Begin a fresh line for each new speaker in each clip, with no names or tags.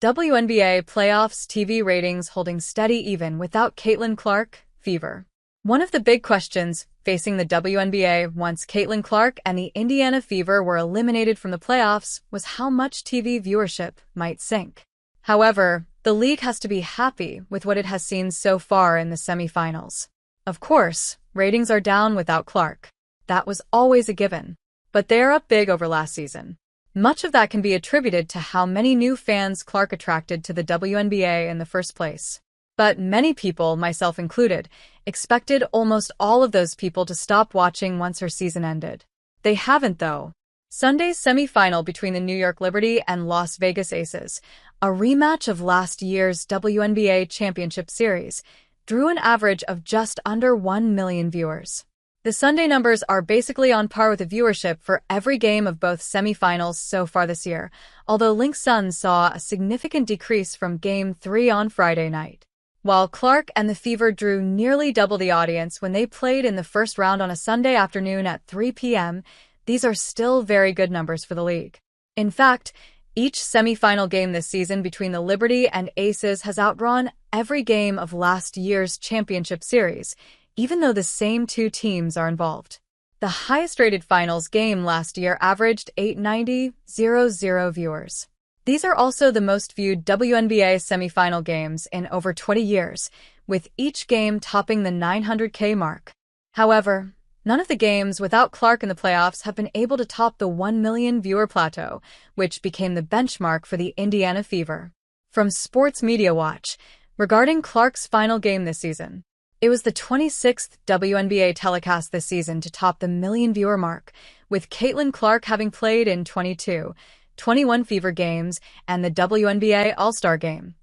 WNBA playoffs TV ratings holding steady even without Caitlin Clark, fever. One of the big questions facing the WNBA once Caitlin Clark and the Indiana Fever were eliminated from the playoffs was how much TV viewership might sink. However, the league has to be happy with what it has seen so far in the semifinals. Of course, ratings are down without Clark. That was always a given. But they're up big over last season. Much of that can be attributed to how many new fans Clark attracted to the WNBA in the first place. But many people, myself included, expected almost all of those people to stop watching once her season ended. They haven't, though. Sunday's semifinal between the New York Liberty and Las Vegas Aces, a rematch of last year's WNBA Championship Series, drew an average of just under 1 million viewers. The Sunday numbers are basically on par with the viewership for every game of both semifinals so far this year, although Lynx Suns saw a significant decrease from Game 3 on Friday night. While Clark and the Fever drew nearly double the audience when they played in the first round on a Sunday afternoon at 3 p.m., these are still very good numbers for the league. In fact, each semifinal game this season between the Liberty and Aces has outrun every game of last year's championship series, even though the same two teams are involved. The highest-rated finals game last year averaged 890,000 viewers. These are also the most viewed WNBA semifinal games in over 20 years, with each game topping the 900K mark. However, none of the games without Clark in the playoffs have been able to top the 1 million viewer plateau, which became the benchmark for the Indiana Fever. From Sports Media Watch, regarding Clark's final game this season, it was the 26th WNBA telecast this season to top the million-viewer mark, with Caitlin Clark having played in 21 Fever games and the WNBA All-Star Game.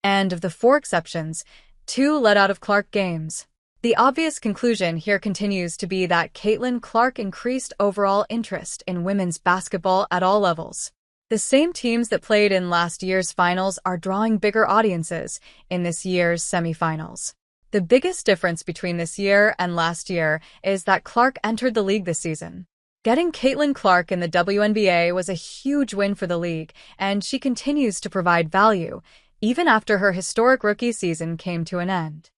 And of the 4 exceptions, 2 led out of Clark games. The obvious conclusion here continues to be that Caitlin Clark increased overall interest in women's basketball at all levels. The same teams that played in last year's finals are drawing bigger audiences in this year's semifinals. The biggest difference between this year and last year is that Clark entered the league this season. Getting Caitlin Clark in the WNBA was a huge win for the league, and she continues to provide value, even after her historic rookie season came to an end.